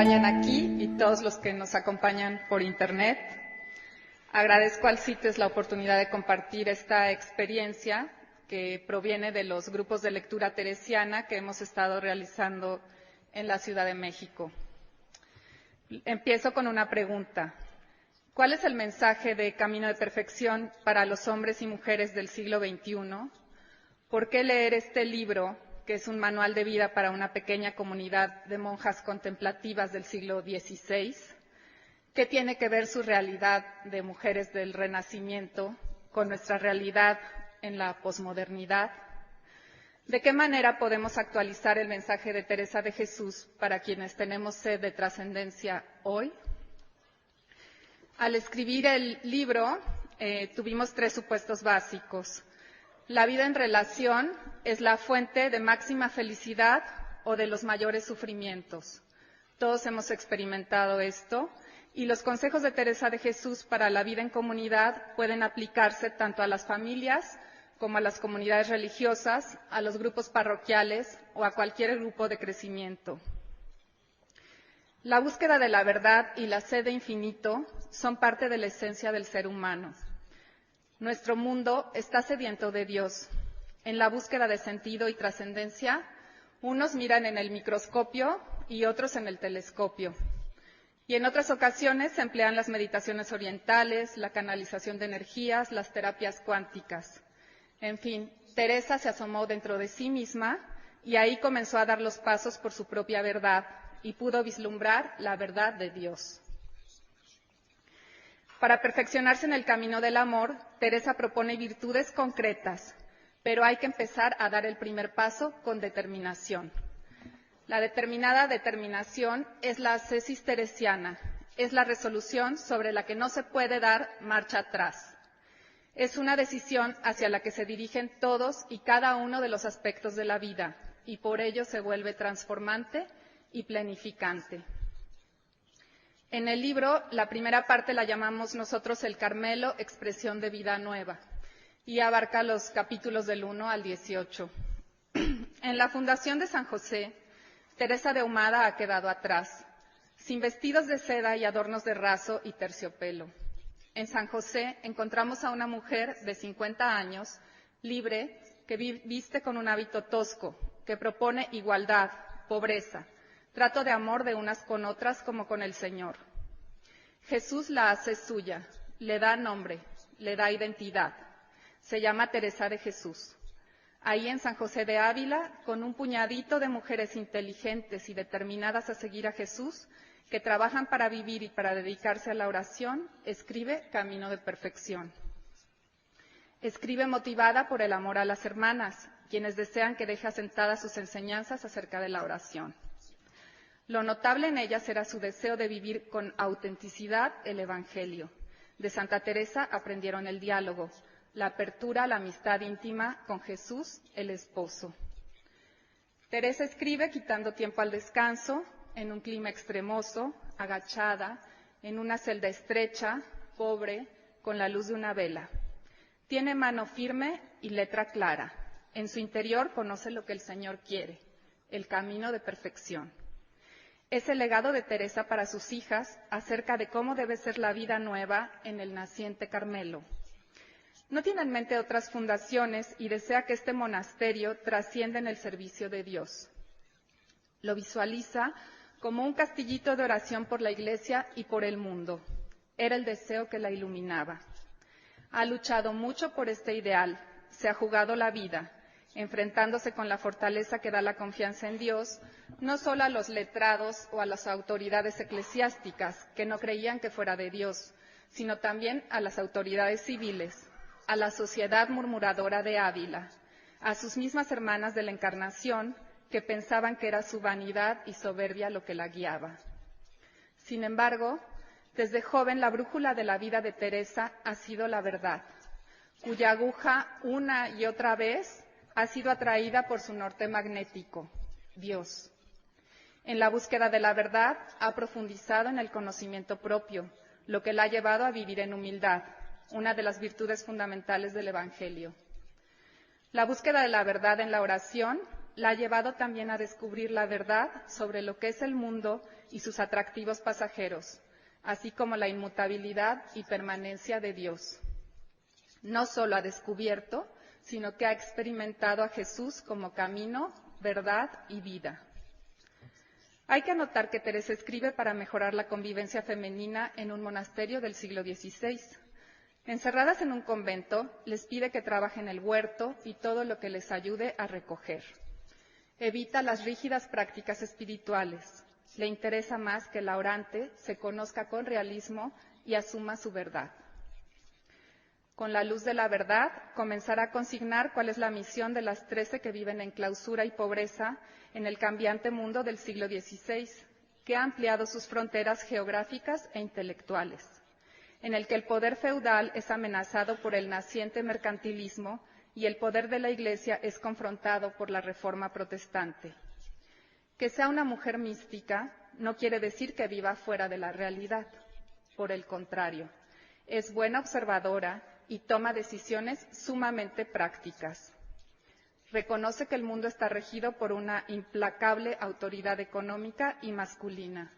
acompañan aquí y todos los que nos acompañan por Internet. Agradezco al CITES la oportunidad de compartir esta experiencia que proviene de los grupos de lectura teresiana que hemos estado realizando en la Ciudad de México. Empiezo con una pregunta. ¿Cuál es el mensaje de Camino de Perfección para los hombres y mujeres del siglo XXI? ¿Por qué leer este libro, que es un manual de vida para una pequeña comunidad de monjas contemplativas del siglo XVI? ¿Qué tiene que ver su realidad de mujeres del Renacimiento con nuestra realidad en la posmodernidad? ¿De qué manera podemos actualizar el mensaje de Teresa de Jesús para quienes tenemos sed de trascendencia hoy? Al escribir el libro, tuvimos tres supuestos básicos. La vida en relación es la fuente de máxima felicidad o de los mayores sufrimientos. Todos hemos experimentado esto y los consejos de Teresa de Jesús para la vida en comunidad pueden aplicarse tanto a las familias como a las comunidades religiosas, a los grupos parroquiales o a cualquier grupo de crecimiento. La búsqueda de la verdad y la sed de infinito son parte de la esencia del ser humano. Nuestro mundo está sediento de Dios. En la búsqueda de sentido y trascendencia, unos miran en el microscopio y otros en el telescopio. Y en otras ocasiones se emplean las meditaciones orientales, la canalización de energías, las terapias cuánticas. En fin, Teresa se asomó dentro de sí misma y ahí comenzó a dar los pasos por su propia verdad y pudo vislumbrar la verdad de Dios. Para perfeccionarse en el camino del amor, Teresa propone virtudes concretas, pero hay que empezar a dar el primer paso con determinación. La determinada determinación es la ascesis teresiana, es la resolución sobre la que no se puede dar marcha atrás. Es una decisión hacia la que se dirigen todos y cada uno de los aspectos de la vida, y por ello se vuelve transformante y planificante. En el libro, la primera parte la llamamos nosotros el Carmelo, expresión de vida nueva, y abarca los capítulos del 1 al 18. En la fundación de San José, Teresa de Ahumada ha quedado atrás, sin vestidos de seda y adornos de raso y terciopelo. En San José encontramos a una mujer de 50 años, libre, que viste con un hábito tosco, que propone igualdad, pobreza, trato de amor de unas con otras como con el Señor. Jesús la hace suya, le da nombre, le da identidad. Se llama Teresa de Jesús. Ahí en San José de Ávila, con un puñadito de mujeres inteligentes y determinadas a seguir a Jesús, que trabajan para vivir y para dedicarse a la oración, escribe Camino de Perfección. Escribe motivada por el amor a las hermanas, quienes desean que deje asentadas sus enseñanzas acerca de la oración. Lo notable en ellas era su deseo de vivir con autenticidad el Evangelio. De Santa Teresa aprendieron el diálogo, la apertura a la amistad íntima con Jesús, el esposo. Teresa escribe quitando tiempo al descanso, en un clima extremoso, agachada, en una celda estrecha, pobre, con la luz de una vela. Tiene mano firme y letra clara. En su interior conoce lo que el Señor quiere, el camino de perfección. Es el legado de Teresa para sus hijas acerca de cómo debe ser la vida nueva en el naciente Carmelo. No tiene en mente otras fundaciones y desea que este monasterio trascienda en el servicio de Dios. Lo visualiza como un castillito de oración por la Iglesia y por el mundo. Era el deseo que la iluminaba. Ha luchado mucho por este ideal, se ha jugado la vida, enfrentándose con la fortaleza que da la confianza en Dios, no solo a los letrados o a las autoridades eclesiásticas que no creían que fuera de Dios, sino también a las autoridades civiles, a la sociedad murmuradora de Ávila, a sus mismas hermanas de la Encarnación que pensaban que era su vanidad y soberbia lo que la guiaba. Sin embargo, desde joven la brújula de la vida de Teresa ha sido la verdad, cuya aguja una y otra vez ha sido atraída por su norte magnético, Dios. En la búsqueda de la verdad ha profundizado en el conocimiento propio, lo que la ha llevado a vivir en humildad, una de las virtudes fundamentales del Evangelio. La búsqueda de la verdad en la oración la ha llevado también a descubrir la verdad sobre lo que es el mundo y sus atractivos pasajeros, así como la inmutabilidad y permanencia de Dios. No solo ha descubierto, sino que ha experimentado a Jesús como camino, verdad y vida. Hay que anotar que Teresa escribe para mejorar la convivencia femenina en un monasterio del siglo XVI. Encerradas en un convento, les pide que trabajen el huerto y todo lo que les ayude a recoger. Evita las rígidas prácticas espirituales. Le interesa más que la orante se conozca con realismo y asuma su verdad. Con la luz de la verdad, comenzará a consignar cuál es la misión de las 13 que viven en clausura y pobreza en el cambiante mundo del siglo XVI, que ha ampliado sus fronteras geográficas e intelectuales, en el que el poder feudal es amenazado por el naciente mercantilismo y el poder de la Iglesia es confrontado por la Reforma protestante. Que sea una mujer mística no quiere decir que viva fuera de la realidad. Por el contrario, es buena observadora y toma decisiones sumamente prácticas. Reconoce que el mundo está regido por una implacable autoridad económica y masculina,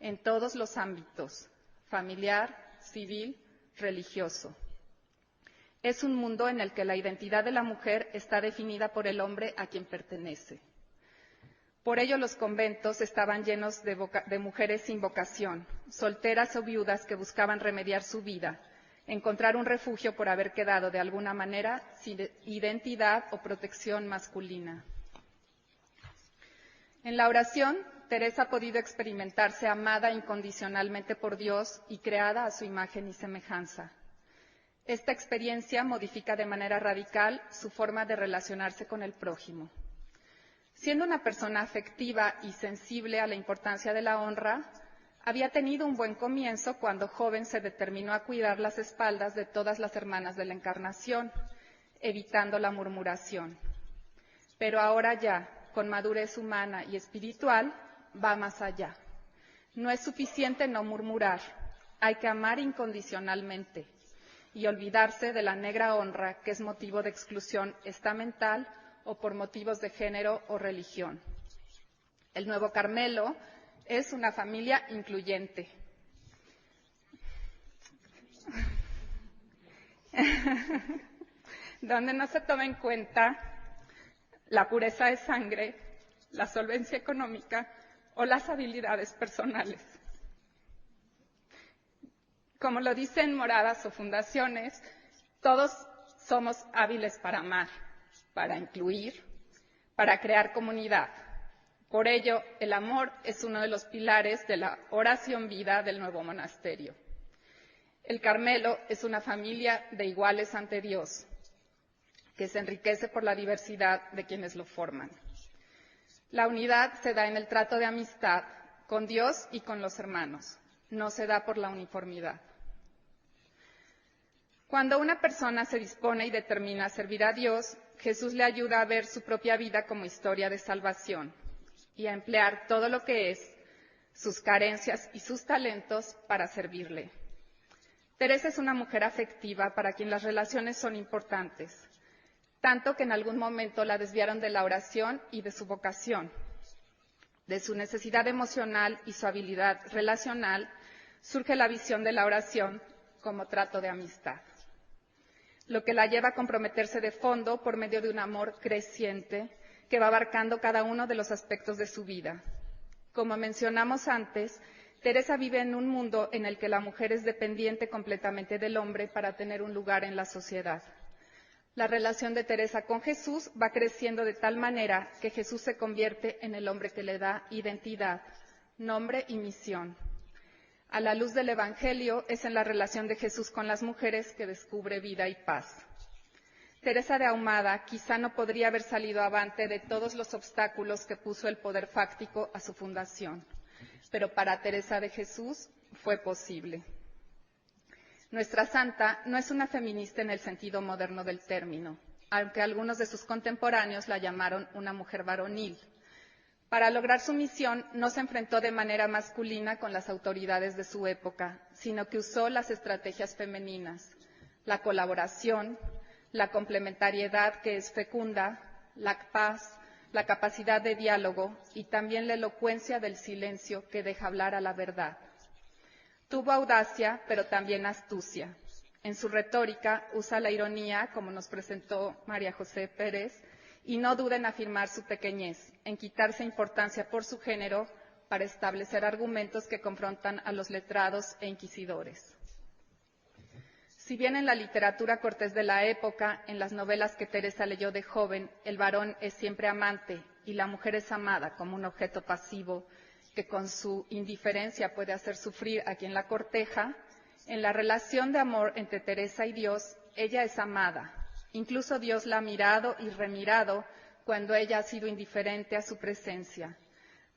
en todos los ámbitos, familiar, civil, religioso. Es un mundo en el que la identidad de la mujer está definida por el hombre a quien pertenece. Por ello los conventos estaban llenos de mujeres sin vocación, solteras o viudas que buscaban remediar su vida, encontrar un refugio por haber quedado de alguna manera sin identidad o protección masculina. En la oración, Teresa ha podido experimentarse amada incondicionalmente por Dios y creada a su imagen y semejanza. Esta experiencia modifica de manera radical su forma de relacionarse con el prójimo. Siendo una persona afectiva y sensible a la importancia de la honra, había tenido un buen comienzo cuando joven se determinó a cuidar las espaldas de todas las hermanas de la Encarnación, evitando la murmuración. Pero ahora ya, con madurez humana y espiritual, va más allá. No es suficiente no murmurar, hay que amar incondicionalmente y olvidarse de la negra honra que es motivo de exclusión estamental o por motivos de género o religión. El Nuevo Carmelo es una familia incluyente. Donde no se toma en cuenta la pureza de sangre, la solvencia económica o las habilidades personales. Como lo dicen moradas o fundaciones, todos somos hábiles para amar, para incluir, para crear comunidad. Por ello, el amor es uno de los pilares de la oración vida del nuevo monasterio. El Carmelo es una familia de iguales ante Dios, que se enriquece por la diversidad de quienes lo forman. La unidad se da en el trato de amistad con Dios y con los hermanos, no se da por la uniformidad. Cuando una persona se dispone y determina a servir a Dios, Jesús le ayuda a ver su propia vida como historia de salvación y a emplear todo lo que es, sus carencias y sus talentos para servirle. Teresa es una mujer afectiva para quien las relaciones son importantes, tanto que en algún momento la desviaron de la oración y de su vocación. De su necesidad emocional y su habilidad relacional surge la visión de la oración como trato de amistad, lo que la lleva a comprometerse de fondo por medio de un amor creciente que va abarcando cada uno de los aspectos de su vida. Como mencionamos antes, Teresa vive en un mundo en el que la mujer es dependiente completamente del hombre para tener un lugar en la sociedad. La relación de Teresa con Jesús va creciendo de tal manera que Jesús se convierte en el hombre que le da identidad, nombre y misión. A la luz del Evangelio es en la relación de Jesús con las mujeres que descubre vida y paz. Teresa de Ahumada quizá no podría haber salido avante de todos los obstáculos que puso el poder fáctico a su fundación, pero para Teresa de Jesús fue posible. Nuestra santa no es una feminista en el sentido moderno del término, aunque algunos de sus contemporáneos la llamaron una mujer varonil. Para lograr su misión no se enfrentó de manera masculina con las autoridades de su época, sino que usó las estrategias femeninas, la colaboración, la complementariedad que es fecunda, la paz, la capacidad de diálogo y también la elocuencia del silencio que deja hablar a la verdad. Tuvo audacia, pero también astucia. En su retórica usa la ironía, como nos presentó María José Pérez, y no duda en afirmar su pequeñez, en quitarse importancia por su género para establecer argumentos que confrontan a los letrados e inquisidores. Si bien en la literatura cortés de la época, en las novelas que Teresa leyó de joven, el varón es siempre amante y la mujer es amada como un objeto pasivo que con su indiferencia puede hacer sufrir a quien la corteja, en la relación de amor entre Teresa y Dios, ella es amada. Incluso Dios la ha mirado y remirado cuando ella ha sido indiferente a su presencia.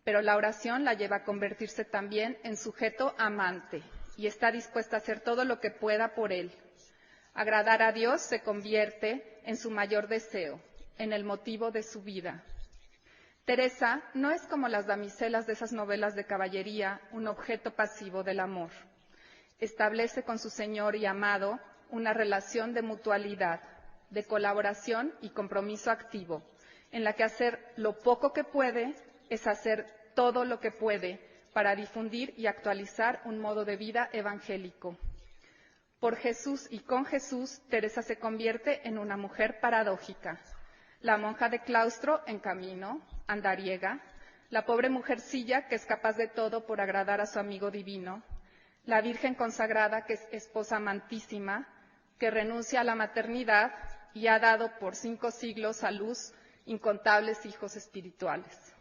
Pero la oración la lleva a convertirse también en sujeto amante y está dispuesta a hacer todo lo que pueda por él. Agradar a Dios se convierte en su mayor deseo, en el motivo de su vida. Teresa no es como las damiselas de esas novelas de caballería, un objeto pasivo del amor. Establece con su Señor y amado una relación de mutualidad, de colaboración y compromiso activo, en la que hacer lo poco que puede es hacer todo lo que puede para difundir y actualizar un modo de vida evangélico. Por Jesús y con Jesús, Teresa se convierte en una mujer paradójica. La monja de claustro en camino, andariega, la pobre mujercilla que es capaz de todo por agradar a su amigo divino, la Virgen consagrada que es esposa amantísima, que renuncia a la maternidad y ha dado por 5 siglos a luz incontables hijos espirituales.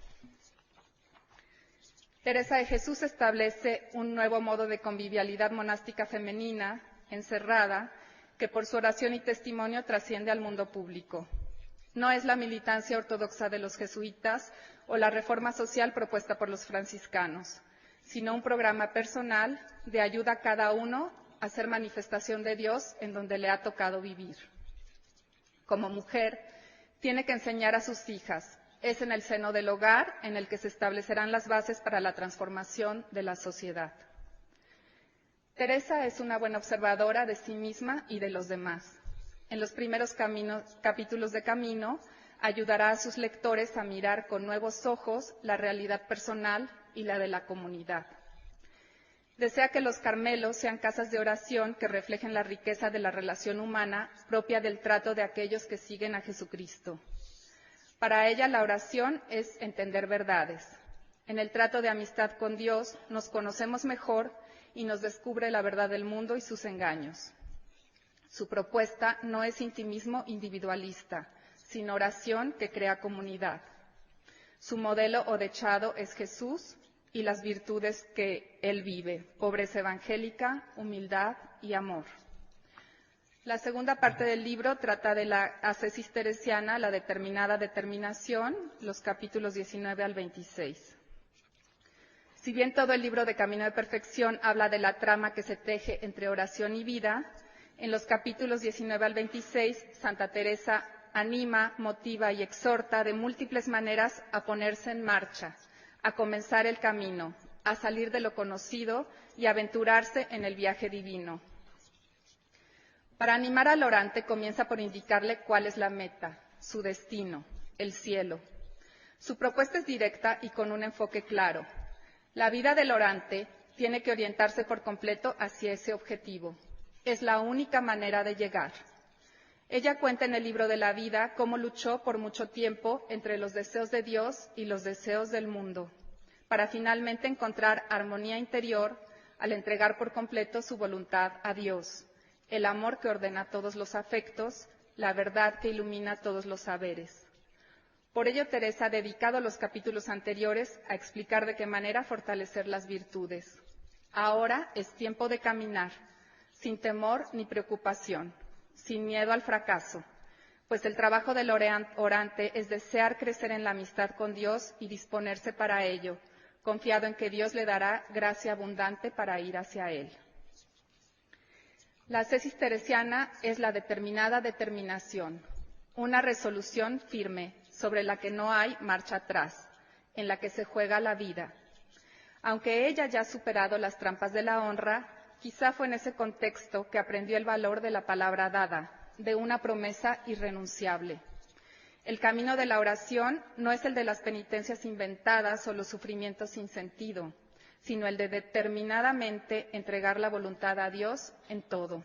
Teresa de Jesús establece un nuevo modo de convivialidad monástica femenina, encerrada, que por su oración y testimonio trasciende al mundo público. No es la militancia ortodoxa de los jesuitas o la reforma social propuesta por los franciscanos, sino un programa personal de ayuda a cada uno a hacer manifestación de Dios en donde le ha tocado vivir. Como mujer, tiene que enseñar a sus hijas. Es en el seno del hogar en el que se establecerán las bases para la transformación de la sociedad. Teresa es una buena observadora de sí misma y de los demás. En los primeros capítulos de Camino, ayudará a sus lectores a mirar con nuevos ojos la realidad personal y la de la comunidad. Desea que los Carmelos sean casas de oración que reflejen la riqueza de la relación humana propia del trato de aquellos que siguen a Jesucristo. Para ella, la oración es entender verdades. En el trato de amistad con Dios nos conocemos mejor y nos descubre la verdad del mundo y sus engaños. Su propuesta no es intimismo individualista, sino oración que crea comunidad. Su modelo o dechado es Jesús y las virtudes que él vive: pobreza evangélica, humildad y amor. La segunda parte del libro trata de la ascesis teresiana, la determinada determinación, los capítulos 19 al 26. Si bien todo el libro de Camino de Perfección habla de la trama que se teje entre oración y vida, en los capítulos 19 al 26, Santa Teresa anima, motiva y exhorta de múltiples maneras a ponerse en marcha, a comenzar el camino, a salir de lo conocido y a aventurarse en el viaje divino. Para animar al orante comienza por indicarle cuál es la meta, su destino, el cielo. Su propuesta es directa y con un enfoque claro. La vida del orante tiene que orientarse por completo hacia ese objetivo. Es la única manera de llegar. Ella cuenta en el libro de la vida cómo luchó por mucho tiempo entre los deseos de Dios y los deseos del mundo, para finalmente encontrar armonía interior al entregar por completo su voluntad a Dios, el amor que ordena todos los afectos, la verdad que ilumina todos los saberes. Por ello, Teresa ha dedicado los capítulos anteriores a explicar de qué manera fortalecer las virtudes. Ahora es tiempo de caminar, sin temor ni preocupación, sin miedo al fracaso, pues el trabajo del orante es desear crecer en la amistad con Dios y disponerse para ello, confiado en que Dios le dará gracia abundante para ir hacia Él. La ascesis teresiana es la determinada determinación, una resolución firme sobre la que no hay marcha atrás, en la que se juega la vida. Aunque ella ya ha superado las trampas de la honra, quizá fue en ese contexto que aprendió el valor de la palabra dada, de una promesa irrenunciable. El camino de la oración no es el de las penitencias inventadas o los sufrimientos sin sentido, sino el de determinadamente entregar la voluntad a Dios en todo.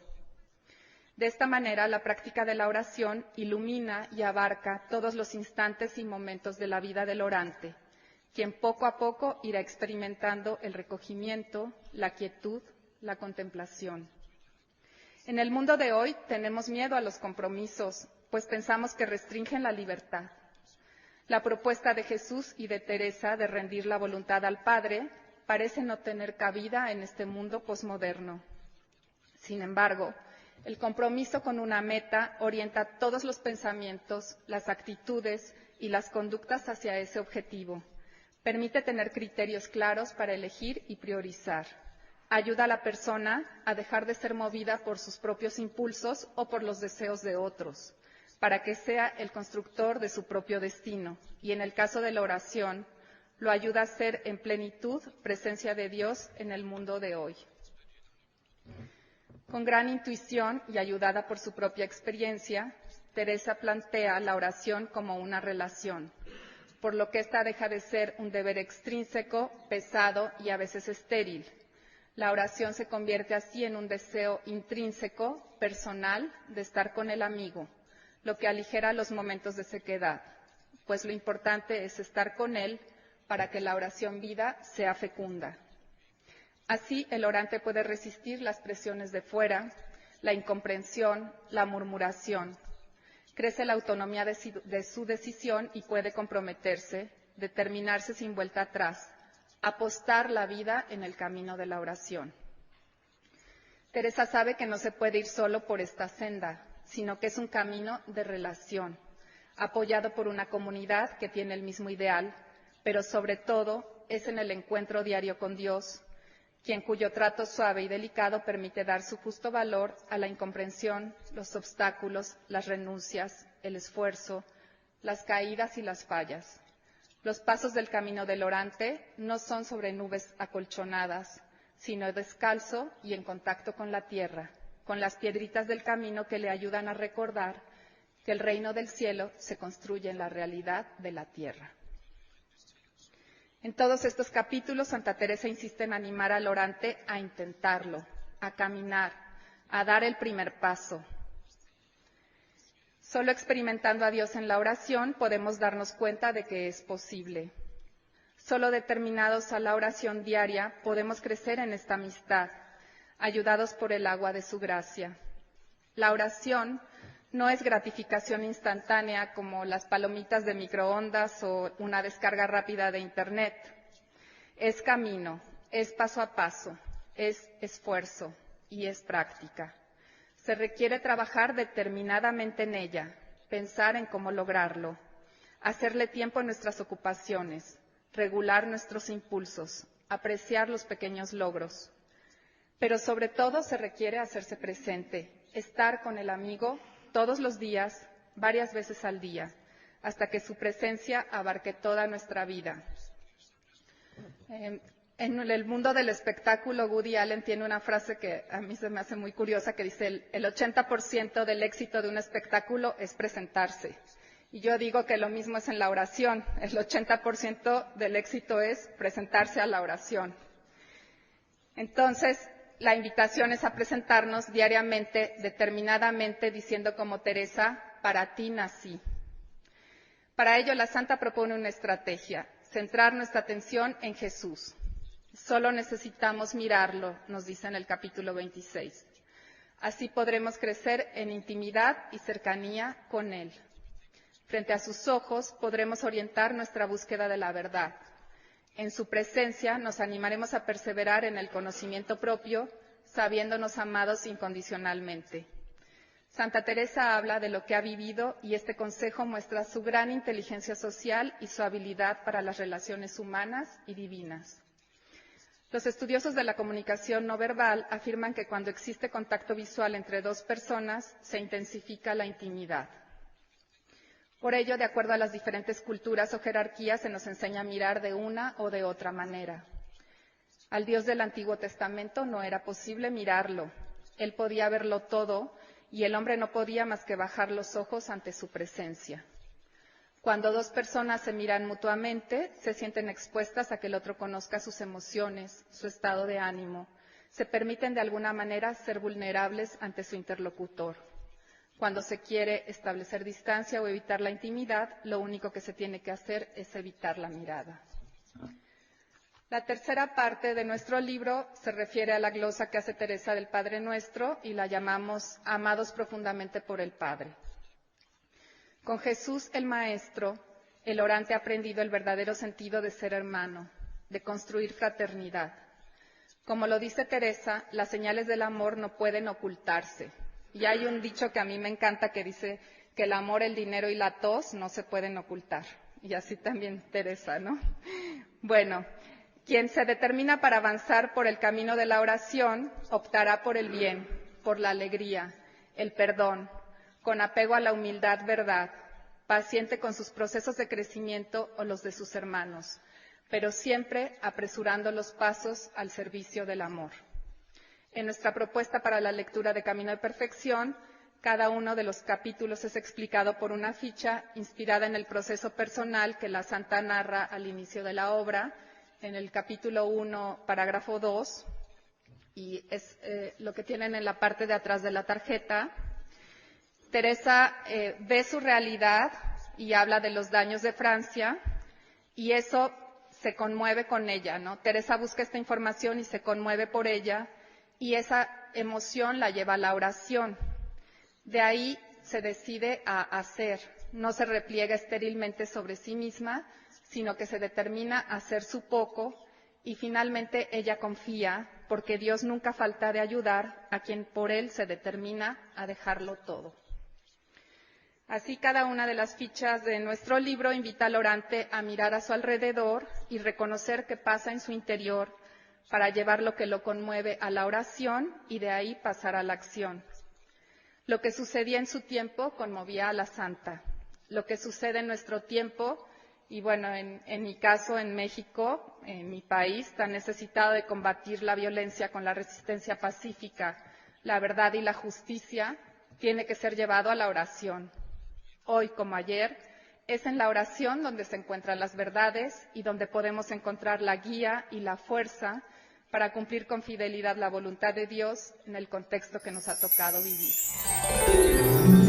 De esta manera, la práctica de la oración ilumina y abarca todos los instantes y momentos de la vida del orante, quien poco a poco irá experimentando el recogimiento, la quietud, la contemplación. En el mundo de hoy tenemos miedo a los compromisos, pues pensamos que restringen la libertad. La propuesta de Jesús y de Teresa de rendir la voluntad al Padre parece no tener cabida en este mundo posmoderno. Sin embargo, el compromiso con una meta orienta todos los pensamientos, las actitudes y las conductas hacia ese objetivo. Permite tener criterios claros para elegir y priorizar. Ayuda a la persona a dejar de ser movida por sus propios impulsos o por los deseos de otros, para que sea el constructor de su propio destino. Y en el caso de la oración, lo ayuda a ser en plenitud presencia de Dios en el mundo de hoy. Con gran intuición y ayudada por su propia experiencia, Teresa plantea la oración como una relación, por lo que ésta deja de ser un deber extrínseco, pesado y a veces estéril. La oración se convierte así en un deseo intrínseco, personal, de estar con el amigo, lo que aligera los momentos de sequedad, pues lo importante es estar con él para que la oración vida sea fecunda. Así, el orante puede resistir las presiones de fuera, la incomprensión, la murmuración. Crece la autonomía de su decisión y puede comprometerse, determinarse sin vuelta atrás, apostar la vida en el camino de la oración. Teresa sabe que no se puede ir solo por esta senda, sino que es un camino de relación, apoyado por una comunidad que tiene el mismo ideal, pero sobre todo es en el encuentro diario con Dios, cuyo trato suave y delicado permite dar su justo valor a la incomprensión, los obstáculos, las renuncias, el esfuerzo, las caídas y las fallas. Los pasos del camino del orante no son sobre nubes acolchonadas, sino descalzo y en contacto con la tierra, con las piedritas del camino que le ayudan a recordar que el reino del cielo se construye en la realidad de la tierra. En todos estos capítulos, Santa Teresa insiste en animar al orante a intentarlo, a caminar, a dar el primer paso. Solo experimentando a Dios en la oración podemos darnos cuenta de que es posible. Solo determinados a la oración diaria podemos crecer en esta amistad, ayudados por el agua de su gracia. La oración no es gratificación instantánea como las palomitas de microondas o una descarga rápida de Internet. Es camino, es paso a paso, es esfuerzo y es práctica. Se requiere trabajar determinadamente en ella, pensar en cómo lograrlo, hacerle tiempo en nuestras ocupaciones, regular nuestros impulsos, apreciar los pequeños logros. Pero sobre todo se requiere hacerse presente, estar con el amigo todos los días, varias veces al día, hasta que su presencia abarque toda nuestra vida. En el mundo del espectáculo, Woody Allen tiene una frase que a mí se me hace muy curiosa, que dice: el 80% del éxito de un espectáculo es presentarse. Y yo digo que lo mismo es en la oración, el 80% del éxito es presentarse a la oración. Entonces, la invitación es a presentarnos diariamente, determinadamente, diciendo como Teresa: para ti nací. Para ello, la Santa propone una estrategia: centrar nuestra atención en Jesús. Solo necesitamos mirarlo, nos dice en el capítulo 26. Así podremos crecer en intimidad y cercanía con Él. Frente a sus ojos podremos orientar nuestra búsqueda de la verdad. En su presencia nos animaremos a perseverar en el conocimiento propio, sabiéndonos amados incondicionalmente. Santa Teresa habla de lo que ha vivido y este consejo muestra su gran inteligencia social y su habilidad para las relaciones humanas y divinas. Los estudiosos de la comunicación no verbal afirman que cuando existe contacto visual entre dos personas, se intensifica la intimidad. Por ello, de acuerdo a las diferentes culturas o jerarquías, se nos enseña a mirar de una o de otra manera. Al Dios del Antiguo Testamento no era posible mirarlo. Él podía verlo todo y el hombre no podía más que bajar los ojos ante su presencia. Cuando dos personas se miran mutuamente, se sienten expuestas a que el otro conozca sus emociones, su estado de ánimo. Se permiten de alguna manera ser vulnerables ante su interlocutor. Cuando se quiere establecer distancia o evitar la intimidad, lo único que se tiene que hacer es evitar la mirada. La tercera parte de nuestro libro se refiere a la glosa que hace Teresa del Padre Nuestro y la llamamos Amados profundamente por el Padre. Con Jesús el Maestro, el orante ha aprendido el verdadero sentido de ser hermano, de construir fraternidad. Como lo dice Teresa, las señales del amor no pueden ocultarse. Y hay un dicho que a mí me encanta que dice que el amor, el dinero y la tos no se pueden ocultar. Y así también Teresa, ¿no? Bueno, quien se determina para avanzar por el camino de la oración optará por el bien, por la alegría, el perdón, con apego a la humildad, verdad, paciente con sus procesos de crecimiento o los de sus hermanos, pero siempre apresurando los pasos al servicio del amor. En nuestra propuesta para la lectura de Camino de Perfección, cada uno de los capítulos es explicado por una ficha inspirada en el proceso personal que la santa narra al inicio de la obra, en el capítulo 1, parágrafo 2, y es lo que tienen en la parte de atrás de la tarjeta. Teresa ve su realidad y habla de los daños de Francia, y eso se conmueve con ella, ¿no? Teresa busca esta información y se conmueve por ella, y esa emoción la lleva a la oración. De ahí se decide a hacer, no se repliega estérilmente sobre sí misma, sino que se determina a hacer su poco, y finalmente ella confía, porque Dios nunca falta de ayudar a quien por Él se determina a dejarlo todo. Así, cada una de las fichas de nuestro libro invita al orante a mirar a su alrededor y reconocer qué pasa en su interior para llevar lo que lo conmueve a la oración y de ahí pasar a la acción. Lo que sucedía en su tiempo conmovía a la santa. Lo que sucede en nuestro tiempo, y bueno, en mi caso, en México, en mi país, tan necesitado de combatir la violencia con la resistencia pacífica, la verdad y la justicia, tiene que ser llevado a la oración. Hoy, como ayer, es en la oración donde se encuentran las verdades y donde podemos encontrar la guía y la fuerza para cumplir con fidelidad la voluntad de Dios en el contexto que nos ha tocado vivir.